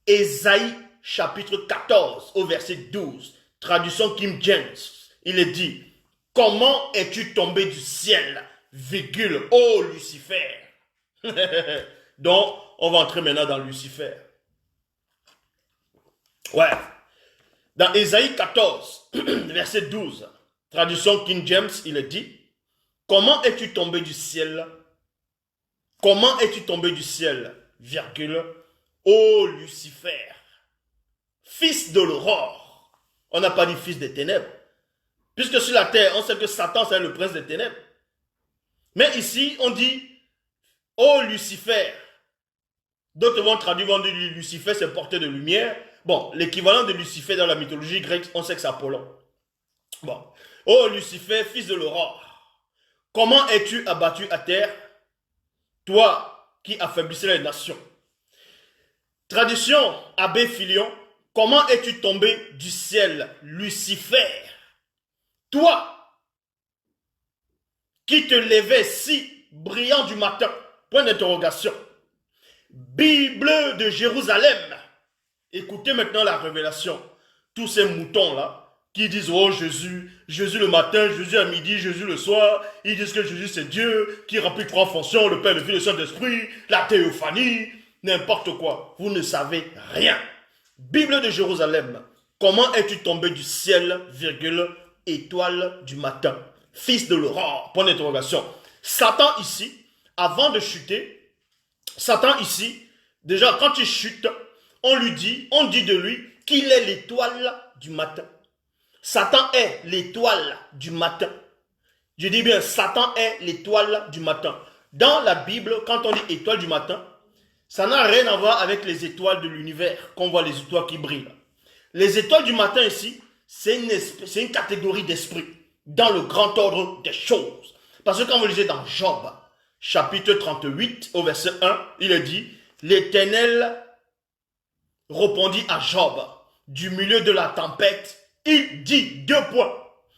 Ésaïe chapitre 14 au verset 12, traduction King James, il est dit, comment es-tu tombé du ciel, virgule, ô Lucifer. Donc, on va entrer maintenant dans Lucifer. Ouais. Dans Ésaïe 14, verset 12, traduction King James, il est dit, comment es-tu tombé du ciel? Comment es-tu tombé du ciel, virgule, ô Lucifer, fils de l'aurore. On n'a pas dit fils des ténèbres. Puisque sur la terre, on sait que Satan, c'est le prince des ténèbres. Mais ici, on dit, ô Lucifer. D'autres vont traduire, vont dire Lucifer, c'est porteur de lumière. Bon, l'équivalent de Lucifer dans la mythologie grecque, on sait que c'est Apollon. Bon. Ô Lucifer, fils de l'aurore, comment es-tu abattu à terre, toi qui affaiblissais les nations? Traduction, Abbé Filion, comment es-tu tombé du ciel, Lucifer? Toi qui te levais si brillant du matin, point d'interrogation. Bible de Jérusalem. Écoutez maintenant la révélation. Tous ces moutons-là, qui disent, oh Jésus, Jésus le matin, Jésus à midi, Jésus le soir, ils disent que Jésus c'est Dieu, qui remplit 3 fonctions, le Père, le Fils, le Saint-Esprit, la théophanie, n'importe quoi. Vous ne savez rien. Bible de Jérusalem. Comment es-tu tombé du ciel, virgule, étoile du matin, fils de l'aurore, point d'interrogation. Satan ici, avant de chuter, Satan ici, déjà quand il chute, on dit de lui qu'il est l'étoile du matin. Satan est l'étoile du matin. Je dis bien, Satan est l'étoile du matin. Dans la Bible, quand on dit étoile du matin, ça n'a rien à voir avec les étoiles de l'univers, qu'on voit les étoiles qui brillent. Les étoiles du matin ici, c'est une catégorie d'esprit dans le grand ordre des choses. Parce que quand vous lisez dans Job, chapitre 38, au verset 1, il est dit, l'Éternel répondit à Job, du milieu de la tempête, il dit 2 points.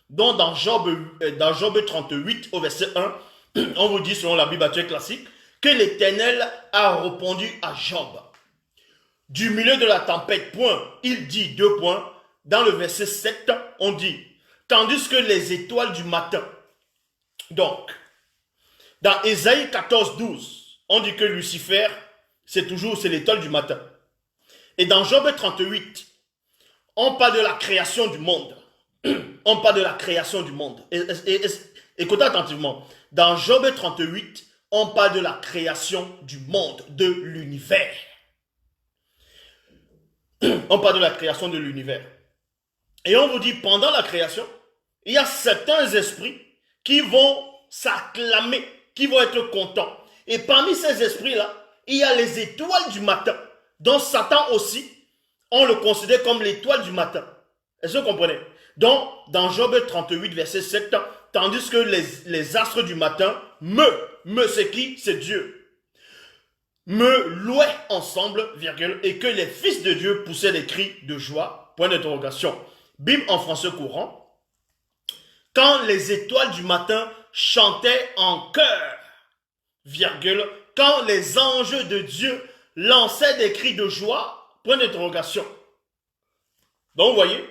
Donc dans Job 38, au verset 1, on vous dit selon la Bible actuelle classique, que l'Éternel a répondu à Job. Du milieu de la tempête, point, il dit 2 points. Dans le verset 7, on dit, tandis que les étoiles du matin. Donc, dans Ésaïe 14, 12, on dit que Lucifer, c'est l'étoile du matin. Et dans Job 38, on parle de la création du monde. On parle de la création du monde. Écoutez attentivement. Dans Job 38, on parle de la création du monde, de l'univers. On parle de la création de l'univers. Et on vous dit, pendant la création, il y a certains esprits qui vont s'acclamer, qui vont être contents. Et parmi ces esprits-là, il y a les étoiles du matin. Donc Satan aussi, on le considère comme l'étoile du matin. Est-ce que vous comprenez? Donc, dans Job 38, verset 7, tandis que les astres du matin c'est qui? C'est Dieu. Me louaient ensemble, virgule, et que les fils de Dieu poussaient des cris de joie, point d'interrogation. Bible en français courant. Quand les étoiles du matin chantaient en chœur, virgule, quand les anges de Dieu lançaient des cris de joie, point d'interrogation. Donc vous voyez,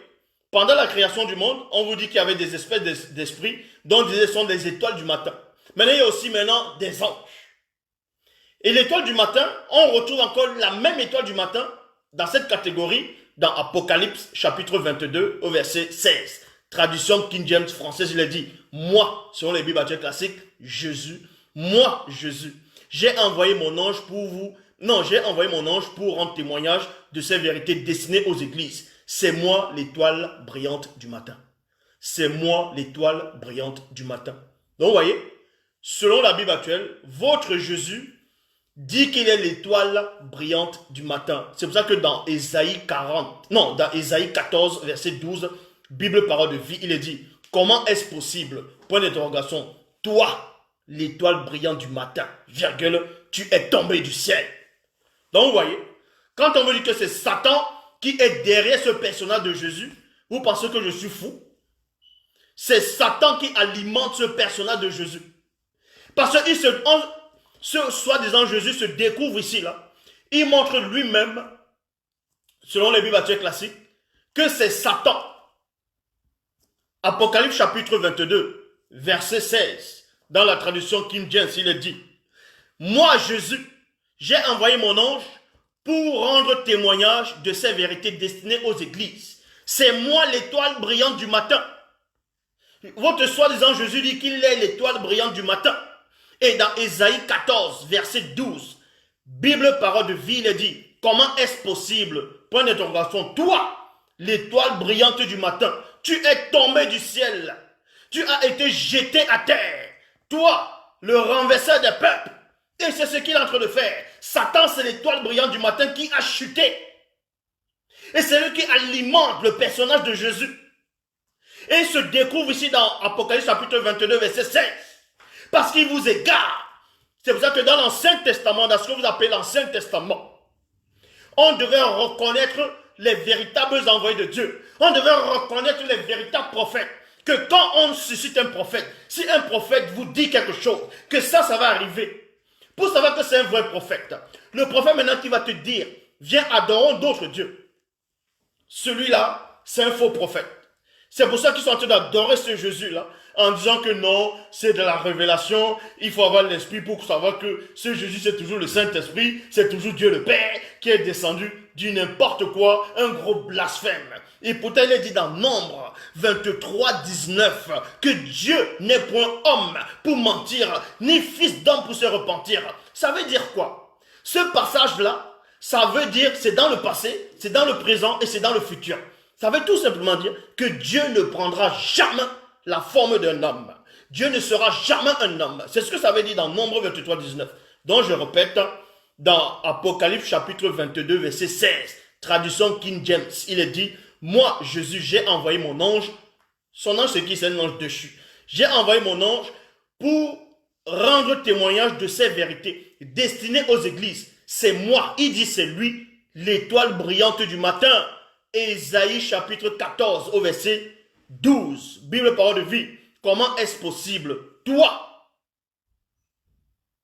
pendant la création du monde, on vous dit qu'il y avait des espèces d'esprits dont ce sont des étoiles du matin. Maintenant, il y a aussi des anges. Et l'étoile du matin, on retrouve encore la même étoile du matin dans cette catégorie dans Apocalypse chapitre 22 au verset 16. Traduction King James française, il a dit, moi, selon les Bibles actuelles classiques, Jésus, moi, Jésus, j'ai envoyé mon ange pour rendre témoignage de ces vérités destinées aux églises. C'est moi l'étoile brillante du matin. C'est moi l'étoile brillante du matin. Donc, vous voyez, selon la Bible actuelle, votre Jésus dit qu'il est l'étoile brillante du matin. C'est pour ça que dans Ésaïe 14, verset 12, Bible parole de vie, il est dit, comment est-ce possible? Point d'interrogation. Toi, l'étoile brillante du matin, virgule, tu es tombé du ciel. Donc vous voyez, quand on me dit que c'est Satan qui est derrière ce personnage de Jésus, vous pensez que je suis fou? C'est Satan qui alimente ce personnage de Jésus. Parce que ce soi-disant Jésus se découvre ici, là. Il montre lui-même selon les Bibles classiques, que c'est Satan. Apocalypse chapitre 22, verset 16. Dans la traduction King James, il est dit: moi, Jésus, j'ai envoyé mon ange pour rendre témoignage de ces vérités destinées aux églises. C'est moi l'étoile brillante du matin. Votre soi-disant Jésus dit qu'il est l'étoile brillante du matin. Et dans Ésaïe 14, verset 12, Bible parole de vie, il est dit: comment est-ce possible? Point d'interrogation. Toi, l'étoile brillante du matin, tu es tombé du ciel. Tu as été jeté à terre. Toi, le renverseur des peuples. Et c'est ce qu'il est en train de faire. Satan, c'est l'étoile brillante du matin qui a chuté. Et c'est lui qui alimente le personnage de Jésus. Et il se découvre ici dans Apocalypse chapitre 22, verset 16. Parce qu'il vous égare. C'est pour ça que dans l'Ancien Testament, dans ce que vous appelez l'Ancien Testament, on devait reconnaître les véritables envoyés de Dieu. On devait reconnaître les véritables prophètes. Que quand on suscite un prophète, si un prophète vous dit quelque chose, que ça va arriver. Pour savoir que c'est un vrai prophète. Le prophète maintenant qui va te dire: viens, adorons d'autres dieux. Celui-là, c'est un faux prophète. C'est pour ça qu'ils sont en train d'adorer ce Jésus-là, en disant que non, c'est de la révélation, il faut avoir l'esprit pour savoir que ce Jésus, c'est toujours le Saint-Esprit, c'est toujours Dieu le Père qui est descendu du n'importe quoi, un gros blasphème. Et pourtant, il est dit dans Nombre 23, 19, que Dieu n'est point homme pour mentir, ni fils d'homme pour se repentir. Ça veut dire quoi? Ce passage-là, ça veut dire, c'est dans le passé, c'est dans le présent et c'est dans le futur. Ça veut tout simplement dire que Dieu ne prendra jamais la forme d'un homme. Dieu ne sera jamais un homme. C'est ce que ça veut dire dans Nombre 23, 19. Donc je répète, dans Apocalypse chapitre 22, verset 16, traduction King James, il est dit: moi, Jésus, j'ai envoyé mon ange. Son ange, c'est qui? C'est un ange déchu. J'ai envoyé mon ange pour rendre témoignage de ces vérités destinées aux églises. C'est moi, il dit c'est lui, l'étoile brillante du matin. Ésaïe chapitre 14 au verset 12. Bible parole de vie. Comment est-ce possible? Toi,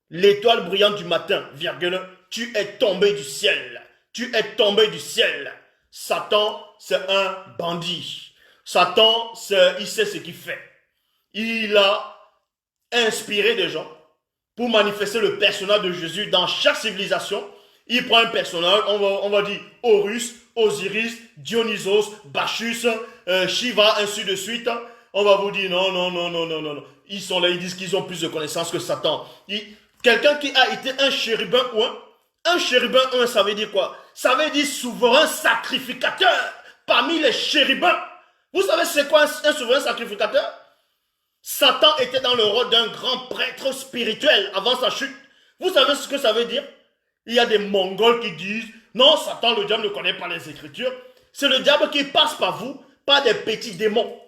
l'étoile brillante du matin, virgule, tu es tombé du ciel. Tu es tombé du ciel. Satan, c'est un bandit. Satan, il sait ce qu'il fait. Il a inspiré des gens pour manifester le personnage de Jésus dans chaque civilisation. Il prend un personnage, on va dire Horus, Osiris, Dionysos, Bacchus, Shiva, ainsi de suite. On va vous dire non. Ils sont là, ils disent qu'ils ont plus de connaissances que Satan. Quelqu'un qui a été un chérubin ou un chérubin, ça veut dire quoi? Ça veut dire souverain sacrificateur parmi les chérubins. Vous savez c'est quoi un souverain sacrificateur? Satan était dans le rôle d'un grand prêtre spirituel avant sa chute. Vous savez ce que ça veut dire? Il y a des Mongols qui disent: non, Satan, le diable ne connaît pas les Écritures. C'est le diable qui passe par vous, par des petits démons,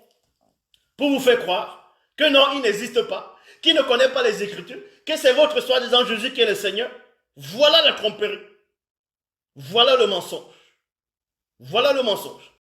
pour vous faire croire que non, il n'existe pas, qu'il ne connaît pas les Écritures, que c'est votre soi-disant Jésus qui est le Seigneur. Voilà la tromperie. Voilà le mensonge. Voilà le mensonge.